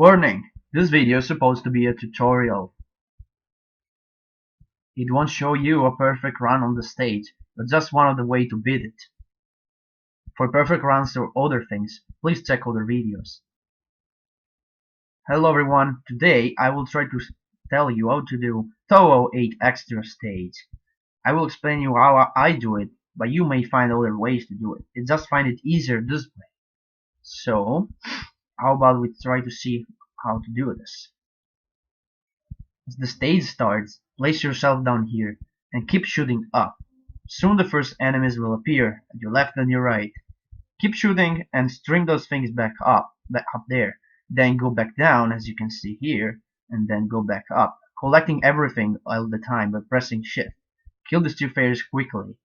Warning! This video is supposed to be a tutorial. It won't show you a perfect run on the stage, but just one of the way to beat it. For perfect runs or other things, please check other videos. Hello everyone, today I will try to tell you how to do Touhou 8 extra stage. I will explain you how I do it, but you may find other ways to do it. You just find it easier this way. So, how about we try to see how to do this. As the stage starts, place yourself down here and keep shooting up. Soon the first enemies will appear at your left and your right. Keep shooting and string those things back up there. Then go back down as you can see here, and then go back up, collecting everything all the time by pressing shift. Kill these two fairies quickly.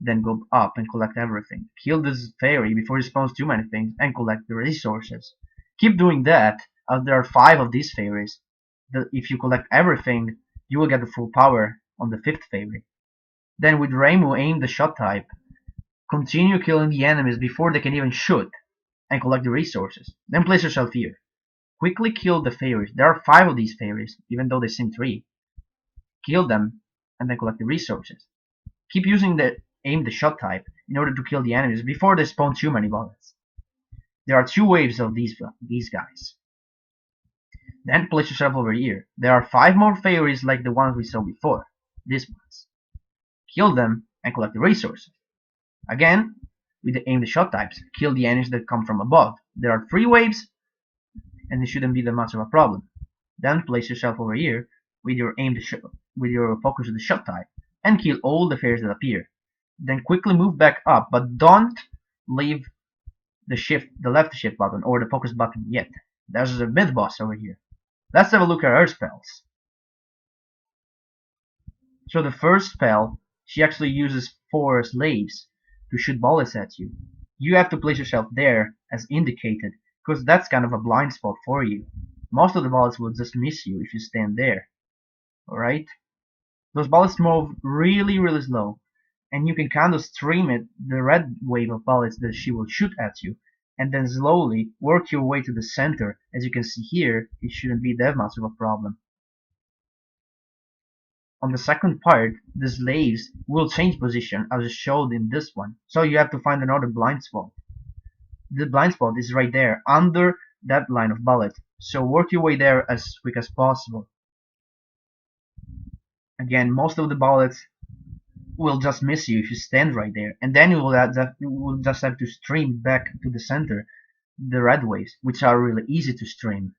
Then go up and collect everything. Kill this fairy before it spawns too many things and collect the resources. Keep doing that as there are 5 of these fairies. If you collect everything, you will get the full power on the 5th fairy. Then with Reimu, aim the shot type. Continue killing the enemies before they can even shoot, and collect the resources. Then place yourself here. Quickly kill the fairies. There are 5 of these fairies, even though they seem 3. Kill them, and then collect the resources. Keep using the aim the shot type in order to kill the enemies before they spawn too many bullets. There are 2 waves of these guys. Then place yourself over here. There are 5 more fairies like the ones we saw before. These ones. Kill them and collect the resources. Again, with the aim the shot types, kill the enemies that come from above. There are 3 waves, and it shouldn't be that much of a problem. Then place yourself over here with your focus of the shot type, and kill all the fairies that appear. Then quickly move back up, but don't leave the left shift button or the focus button yet. There's a mid boss over here. Let's have a look at her spells. So the first spell, she actually uses 4 slaves to shoot bullets at you. You have to place yourself there as indicated, because that's kind of a blind spot for you. Most of the bullets will just miss you if you stand there. Alright? Those bullets move really slow, and you can kind of stream it, the red wave of bullets that she will shoot at you, and then slowly work your way to the center. As you can see here, it shouldn't be that much of a problem. On the second part, the slaves will change position as showed in this one, so you have to find another blind spot. The blind spot is right there, under that line of bullet, so work your way there as quick as possible. Again, most of the bullets will just miss you if you stand right there, and then you will just have to stream back to the center the red waves, which are really easy to stream.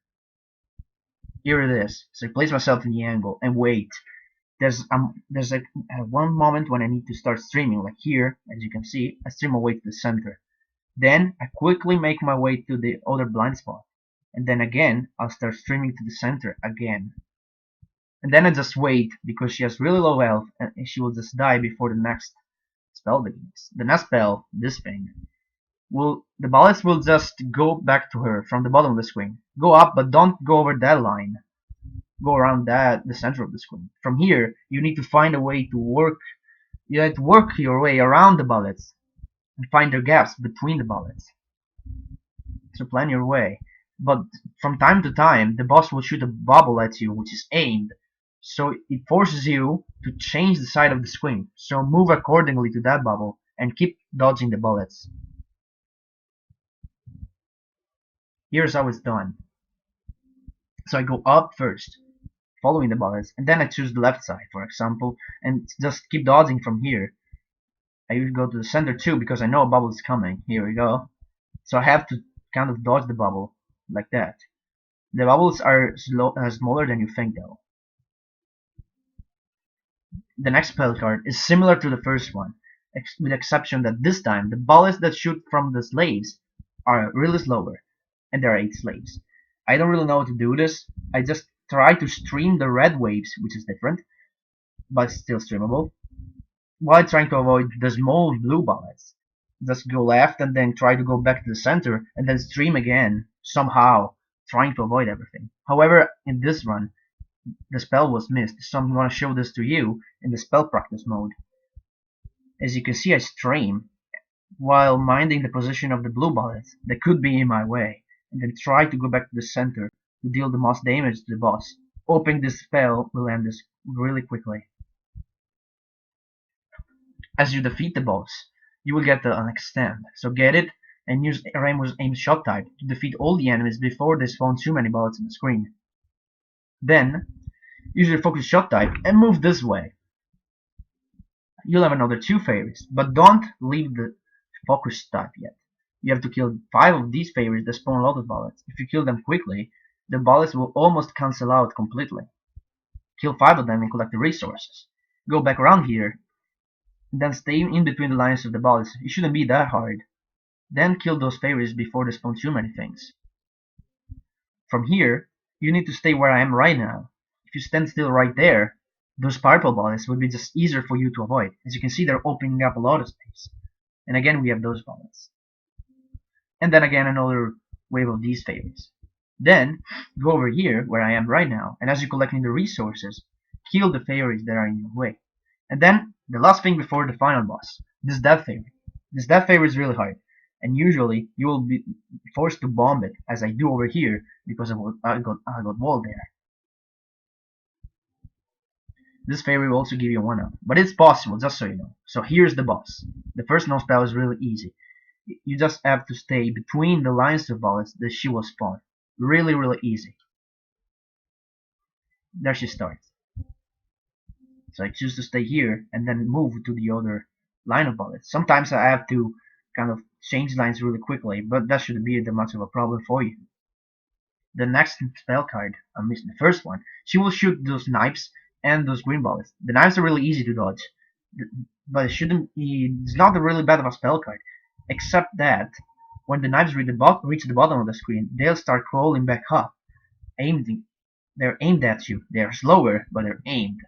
Here it is. So I place myself in the angle and wait. There's one moment when I need to start streaming, like here, as you can see, I stream away to the center. Then I quickly make my way to the other blind spot, and then again I'll start streaming to the center again. And then I just wait, because she has really low health and she will just die before the next spell begins. The next spell, this thing, the bullets will just go back to her from the bottom of the screen. Go up, but don't go over that line. Go around the center of the screen. From here, you need to find a way to work. You have to work your way around the bullets and find the gaps between the bullets. So plan your way. But from time to time, the boss will shoot a bubble at you, which is aimed. So it forces you to change the side of the screen. So move accordingly to that bubble and keep dodging the bullets. Here's how it's done. So I go up first, following the bullets, and then I choose the left side, for example, and just keep dodging from here. I usually go to the center too, because I know a bubble is coming. Here we go. So I have to kind of dodge the bubble like that. The bubbles are smaller than you think, though. The next spell card is similar to the first one, with the exception that this time the bullets that shoot from the slaves are really slower, and there are 8 slaves. I don't really know how to do this. I just try to stream the red waves, which is different, but still streamable, while trying to avoid the small blue bullets. Just go left and then try to go back to the center, and then stream again, somehow, trying to avoid everything. However, in this run, the spell was missed, so I'm going to show this to you in the spell practice mode. As you can see, I stream while minding the position of the blue bullets that could be in my way. and then try to go back to the center to deal the most damage to the boss. Hoping this spell will end this really quickly. As you defeat the boss, you will get an extend, so get it and use Reimu's aim shot type to defeat all the enemies before they spawn too many bullets on the screen. Then, use your focus shot type and move this way. You'll have another 2 fairies, but don't leave the focus type yet. You have to kill 5 of these fairies that spawn a lot of bullets. If you kill them quickly, the bullets will almost cancel out completely. Kill 5 of them and collect the resources. Go back around here, and then stay in between the lines of the bullets. It shouldn't be that hard. Then kill those fairies before they spawn too many things. From here, you need to stay where I am right now. If you stand still right there, those purple bullets will be just easier for you to avoid. As you can see, they're opening up a lot of space. And again, we have those bullets. And then again, another wave of these fairies. Then, go over here, where I am right now, and as you're collecting the resources, kill the fairies that are in your way. And then, the last thing before the final boss, this death fairy. This death fairy is really hard, and usually you will be forced to bomb it, as I do over here, because I got walled there. This fairy will also give you a 1-up, but it's possible, just so you know. So here's the boss. The first no spell is really easy. You just have to stay between the lines of bullets that she will spawn. Really, really easy. There she starts. So I choose to stay here and then move to the other line of bullets. Sometimes I have to kind of change lines really quickly, but that shouldn't be that much of a problem for you. The next spell card, I missed the first one, she will shoot those knives and those green bullets. The knives are really easy to dodge, but it's not really bad of a spell card, except that when the knives reach the bottom of the screen, they'll start crawling back up. They're aimed at you. They're slower, but they're aimed.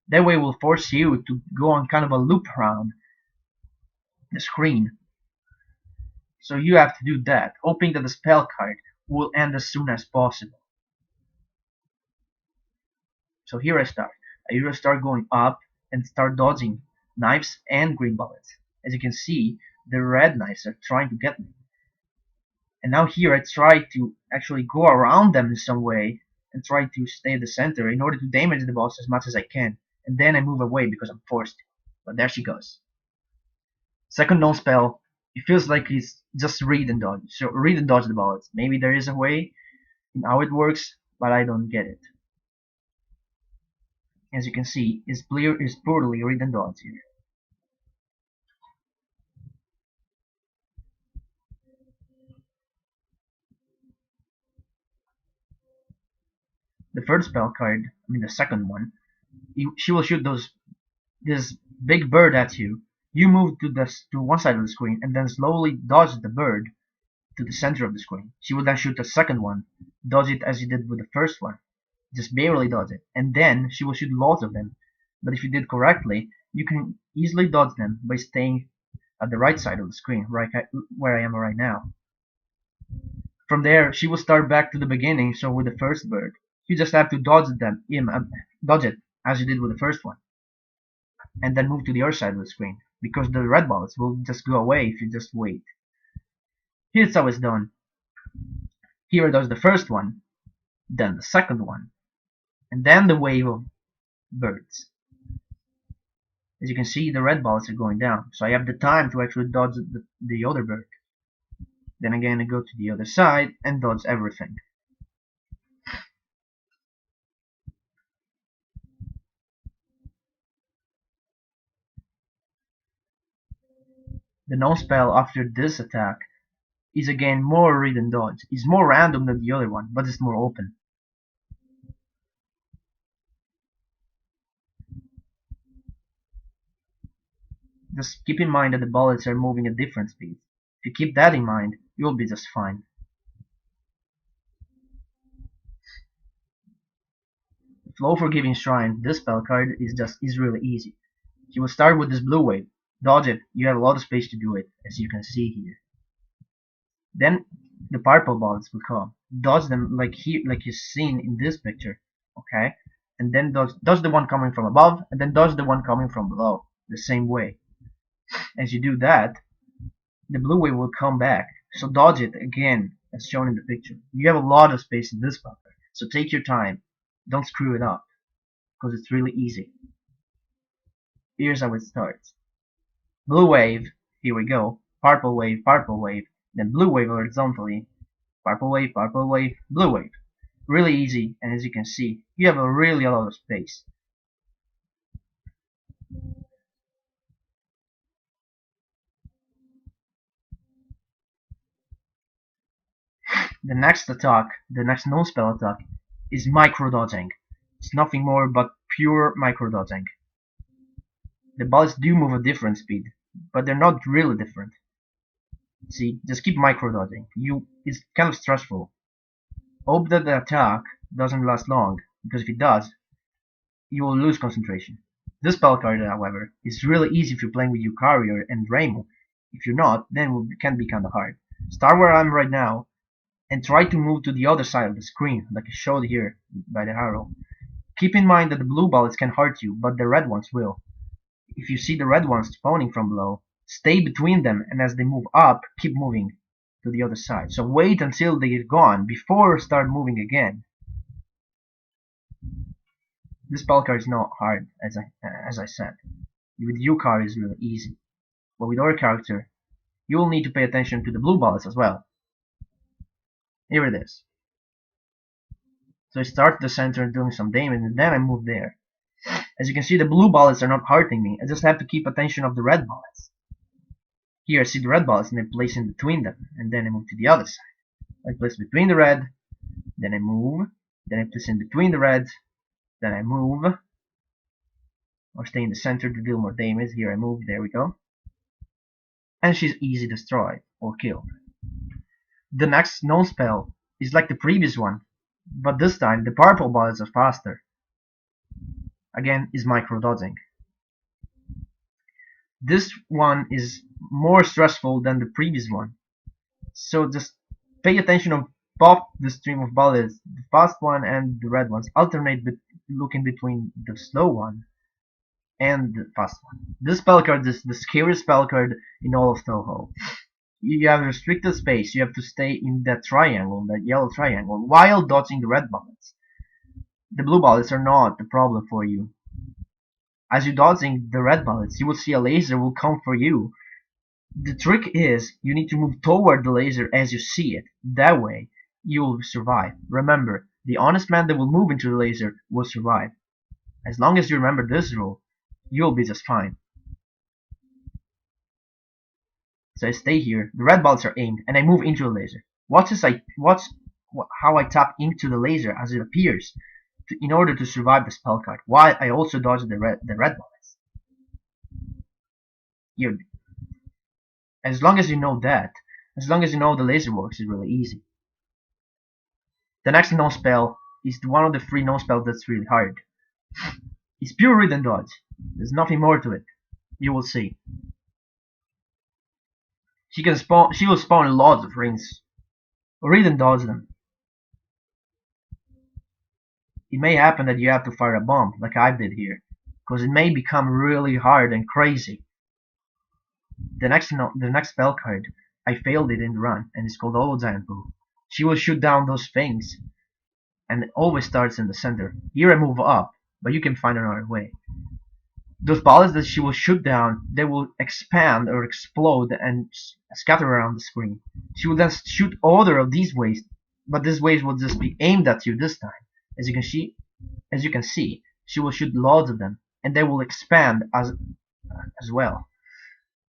That way will force you to go on kind of a loop around the screen. So you have to do that, hoping that the spell card will end as soon as possible. So here I start. I usually start going up and start dodging knives and green bullets. As you can see, the red knives are trying to get me. And now here I try to actually go around them in some way and try to stay at the center in order to damage the boss as much as I can. And then I move away because I'm forced to. But there she goes. Second no spell, it feels like it's just read and dodge. So read and dodge the bullets. Maybe there is a way in how it works, but I don't get it. As you can see, it's poorly read and dodge here. The third spell card, the second one, she will shoot this big bird at you. You move to one side of the screen and then slowly dodge the bird to the center of the screen. She will then shoot the second one, dodge it as you did with the first one, just barely dodge it, and then she will shoot lots of them. But if you did correctly, you can easily dodge them by staying at the right side of the screen, right where I am right now. From there, she will start back to the beginning, so with the first bird. You just have to dodge it as you did with the first one, and then move to the other side of the screen, because the red bullets will just go away if you just wait. Here's how it's done. Here does the first one, then the second one, and then the wave of birds. As you can see, the red bullets are going down, so I have the time to actually dodge the other bird. Then again I go to the other side and dodge everything. The no spell after this attack is again more read and dodge. It's more random than the other one, but it's more open. Just keep in mind that the bullets are moving at different speeds. If you keep that in mind, you'll be just fine. Flo Forgiving Shrine, this spell card is really easy. You will start with this blue wave. Dodge it, you have a lot of space to do it, as you can see here. Then the purple bullets will come. Dodge them like you've seen in this picture, okay? And then dodge the one coming from above, and then dodge the one coming from below, the same way. As you do that, the blue wave will come back, so dodge it again as shown in the picture. You have a lot of space in this spell card, so take your time. Don't screw it up, because it's really easy. Here's how it starts. Blue wave, here we go. Purple wave, then blue wave horizontally. Purple wave, blue wave. Really easy, and as you can see, you have a lot of space. The next attack, the next non-spell attack, is micro-dodging. It's nothing more but pure micro-dodging. The bullets do move at different speed, but they're not really different. See, just keep micro-dodging. It's kind of stressful. Hope that the attack doesn't last long, because if it does, you will lose concentration. This spell card, however, is really easy if you're playing with Yukari and Reimu. If you're not, then it can be kinda hard. Start where I'm right now, and try to move to the other side of the screen, like I showed here by the arrow. Keep in mind that the blue bullets can hurt you, but the red ones will. If you see the red ones spawning from below, stay between them, and as they move up, keep moving to the other side. So wait until they are gone before start moving again. This spell card is not hard, as I said. With Yukari is really easy. But with our character, you will need to pay attention to the blue bullets as well. Here it is. So I start at the center doing some damage, and then I move there. As you can see, the blue bullets are not hurting me. I just have to keep attention of the red bullets. Here I see the red bullets, and I place in between them, and then I move to the other side. I place between the red, then I move, then I place in between the red, then I move, or stay in the center to deal more damage. Here I move, there we go. And she's easy destroyed, or killed. The next known spell is like the previous one, but this time the purple bullets are faster. Again, is micro-dodging. This one is more stressful than the previous one, so just pay attention of both the stream of bullets, the fast one and the red ones. Alternate looking between the slow one and the fast one. This spell card is the scariest spell card in all of Touhou. You have restricted space. You have to stay in that triangle, that yellow triangle, while dodging the red bullets. The blue bullets are not the problem for you. As you're dodging the red bullets, you will see a laser will come for you. The trick is you need to move toward the laser as you see it. That way, you will survive. Remember, the honest man that will move into the laser will survive. As long as you remember this rule, you'll be just fine. So I stay here, the red bullets are aimed, and I move into the laser. Watch how I tap into the laser as it appears, in order to survive the spell card, while I also dodge the red bullets. As long as you know that, as long as you know the laser works, it's really easy. The next known spell is one of the 3 known spells that's really hard. It's pure read and dodge. There's nothing more to it. You will see. She will spawn lots of rings. Read and dodge them. It may happen that you have to fire a bomb, like I did here, because it may become really hard and crazy. The next spell card, I failed it in the run, and it's called Holo Giant Boo. She will shoot down those things, and it always starts in the center. Here I move up, but you can find another way. Those bullets that she will shoot down, they will expand or explode and scatter around the screen. She will then shoot other of these waves, but these waves will just be aimed at you this time. As you can see, she will shoot loads of them, and they will expand as well.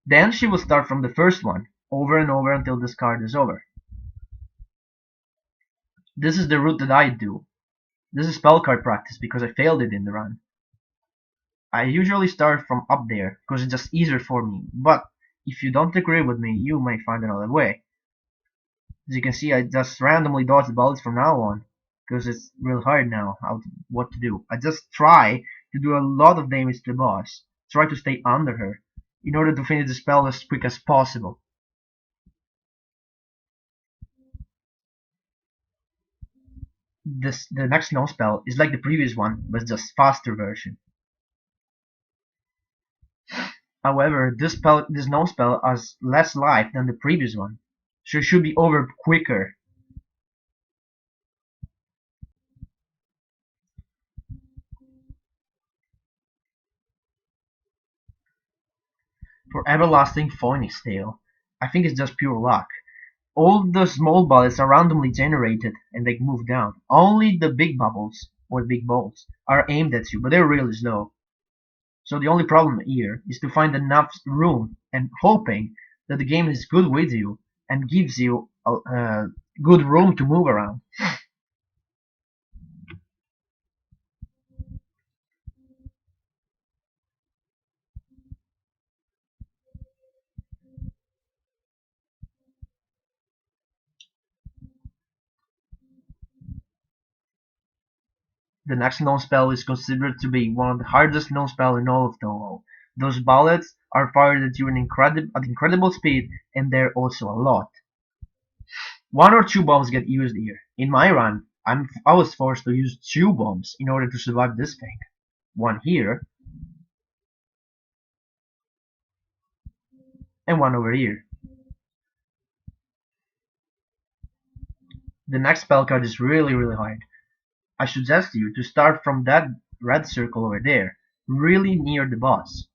Then she will start from the first one, over and over until this card is over. This is the route that I do. This is spell card practice because I failed it in the run. I usually start from up there because it's just easier for me, but if you don't agree with me, you may find another way. As you can see, I just randomly dodge the bullets from now on, because it's real hard now what to do. I just try to do a lot of damage to the boss, try to stay under her, in order to finish the spell as quick as possible. The next known spell is like the previous one, but just faster version. However, this known spell has less life than the previous one, so it should be over quicker. For everlasting Phony tale, I think it's just pure luck. All the small bullets are randomly generated and they move down. Only the big bubbles, or big balls, are aimed at you, but they're really slow. So the only problem here is to find enough room and hoping that the game is good with you and gives you a good room to move around. The next known spell is considered to be one of the hardest known spells in all of Touhou. Those bullets are fired at you at incredible speed, and they're also a lot. One or two bombs get used here. In my run, I was forced to use two bombs in order to survive this thing. One here, and one over here. The next spell card is really hard. I suggest you to start from that red circle over there, really near the boss.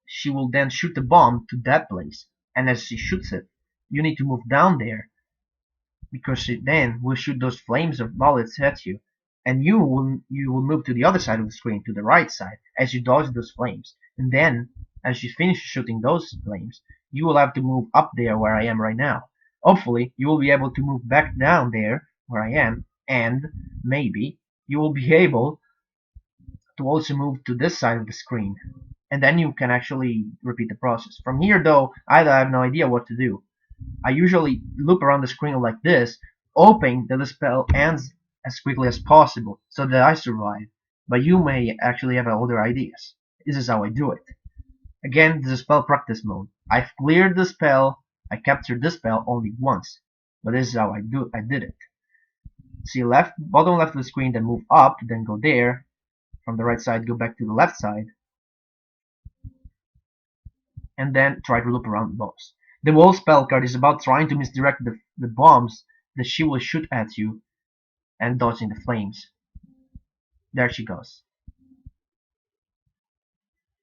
She will then shoot the bomb to that place, and as she shoots it, you need to move down there, because she then will shoot those flames of bullets at you, and you will move to the other side of the screen, to the right side, as you dodge those flames, and then, as she finishes shooting those flames, you will have to move up there where I am right now. Hopefully, you will be able to move back down there where I am, and maybe you will be able to also move to this side of the screen, and then you can actually repeat the process. From here though, I have no idea what to do. I usually loop around the screen like this, hoping that the spell ends as quickly as possible so that I survive, but you may actually have other ideas. This is how I do it. Again, this is spell practice mode. I've cleared the spell, I captured the spell only once, but this is how I did it. See bottom left of the screen, then move up, then go there. From the right side, go back to the left side, and then try to loop around the boss. The wall spell card is about trying to misdirect the bombs that she will shoot at you and dodging the flames. There she goes.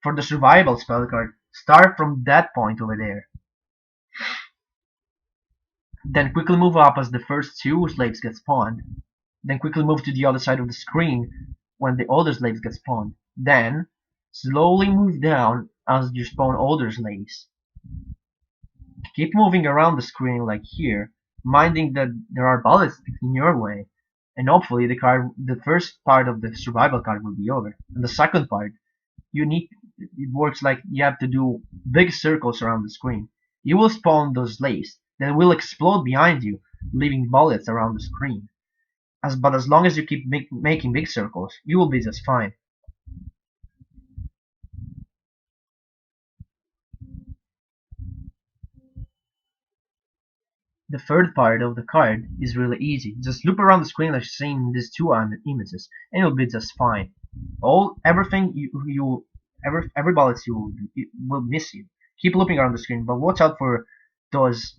For the survival spell card, start from that point over there. Then quickly move up as the first two slaves get spawned. Then quickly move to the other side of the screen when the older slaves get spawned. Then slowly move down as you spawn older slaves. Keep moving around the screen like here, minding that there are bullets in your way, and hopefully the first part of the survival card will be over. And the second part, it works like you have to do big circles around the screen. You will spawn those slaves that will explode behind you, leaving bullets around the screen. But as long as you keep making big circles, you will be just fine. The third part of the card is really easy. Just loop around the screen like seen in these two images, and you'll be just fine. Everything every bullet you will miss you. Keep looping around the screen, but watch out for those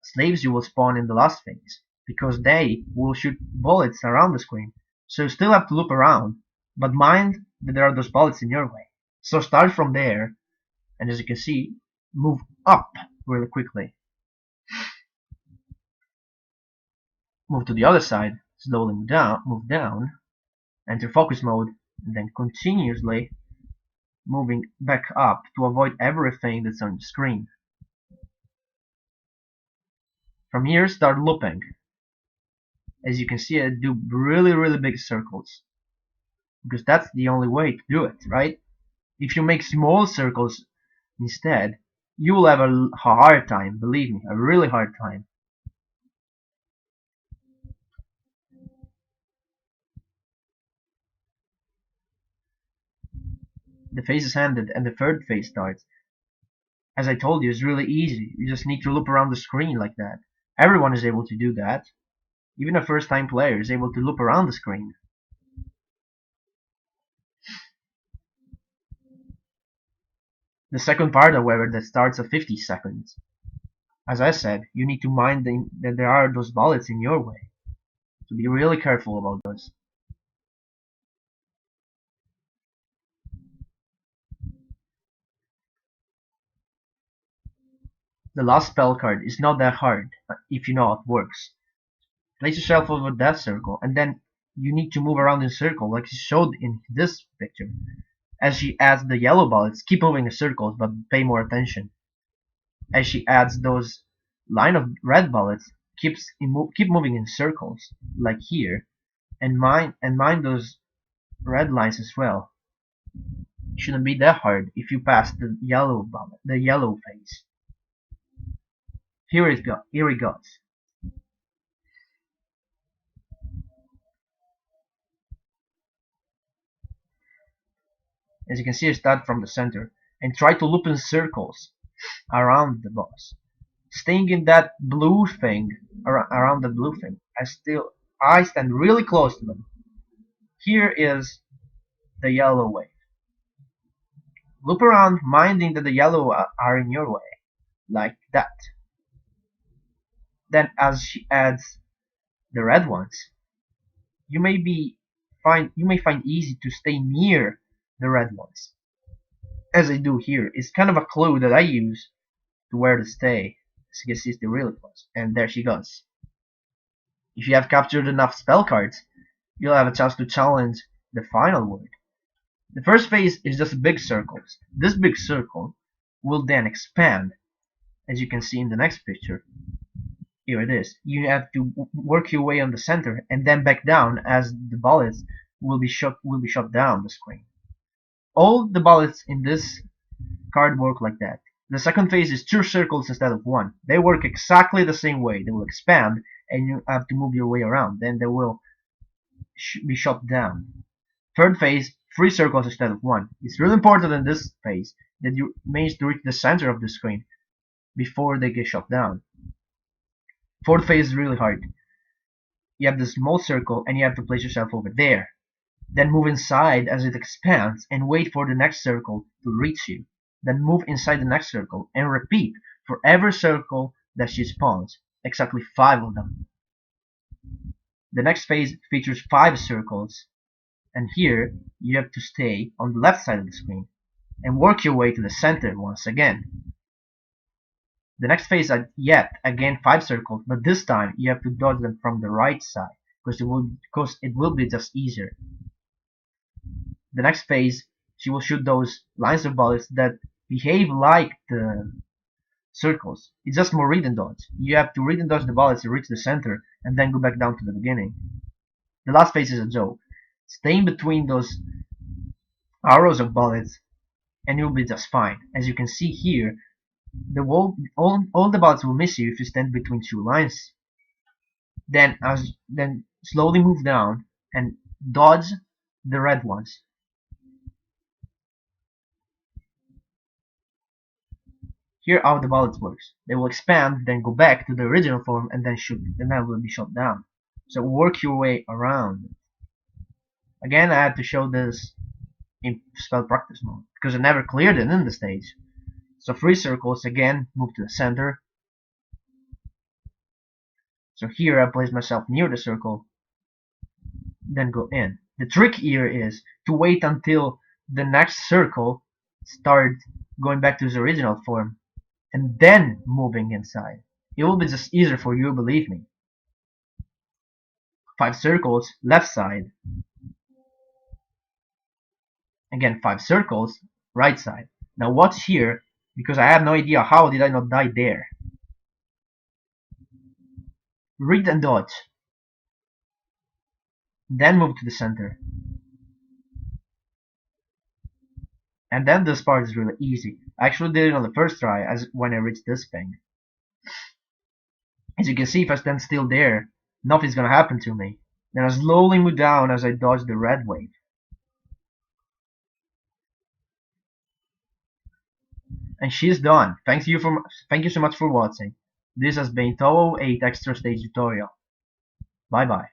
slaves you will spawn in the last phase, because they will shoot bullets around the screen. So you still have to loop around, but mind that there are those bullets in your way. So start from there, and as you can see, move up really quickly. Move to the other side, slowly move down, enter focus mode, and then continuously moving back up to avoid everything that's on the screen. From here, start looping. As you can see, I do really big circles, because that's the only way to do it, right? If you make small circles instead, you will have a hard time, believe me, a really hard time. The phase is ended and the third phase starts. As I told you, it's really easy. You just need to loop around the screen like that. Everyone is able to do that. Even a first time player is able to loop around the screen. The second part, however, that starts at 50 seconds. As I said, you need to mind that there are those bullets in your way. So be really careful about those. The last spell card is not that hard if you know how it works. Place yourself over that circle, and then you need to move around in a circle like she showed in this picture. As she adds the yellow bullets, keep moving in circles, but pay more attention. As she adds those line of red bullets, keep moving in circles, like here, and mind those red lines as well. It shouldn't be that hard if you pass the yellow phase. Here it goes. As you can see, I start from the center and try to loop in circles around the boss, staying in that blue thing, around the blue thing. I stand really close to them. Here is the yellow wave. Loop around, minding that the yellow are in your way, like that. Then as she adds the red ones, you may find easy to stay near the red ones. As I do here, it's kind of a clue that I use to where to stay. As you can see, it's really close. And there she goes. If you have captured enough spell cards, you'll have a chance to challenge the final word. The first phase is just big circles. This big circle will then expand, as you can see in the next picture. Here it is. You have to work your way on the center and then back down as the bullets will be shot down the screen. All the bullets in this card work like that. The second phase is 2 circles instead of 1. They work exactly the same way. They will expand and you have to move your way around. Then they will be shot down. Third phase, 3 circles instead of 1. It's really important in this phase that you manage to reach the center of the screen before they get shot down. Fourth phase is really hard. You have the small circle and you have to place yourself over there. Then move inside as it expands and wait for the next circle to reach you. Then move inside the next circle and repeat for every circle that she spawns, exactly 5 of them. The next phase features 5 circles, and here you have to stay on the left side of the screen and work your way to the center once again. The next phase are yet again 5 circles, but this time you have to dodge them from the right side because it will be just easier. The next phase, she will shoot those lines of bullets that behave like the circles. It's just more read and dodge. You have to read and dodge the bullets to reach the center and then go back down to the beginning. The last phase is a joke. Stay in between those arrows of bullets and you'll be just fine. As you can see here, all the bullets will miss you if you stand between 2 lines. Then slowly move down and dodge the red ones. Here how the bullets works. They will expand, then go back to the original form, and then shoot. Then that will be shot down. So work your way around. Again, I had to show this in spell practice mode because I never cleared it in the stage. So 3 circles again, move to the center. So here I place myself near the circle, then go in. The trick here is to wait until the next circle starts going back to its original form and then moving inside. It will be just easier for you, believe me. 5 circles, left side. Again, 5 circles, right side. Now watch here, because I have no idea how did I not die there. Read and dodge. Then move to the center. And then this part is really easy. I actually did it on the first try as when I reached this thing. As you can see, if I stand still there, nothing's gonna happen to me. Then I slowly move down as I dodge the red wave. And she's done. Thank you so much for watching. This has been Touhou 8 Extra Stage Tutorial. Bye bye.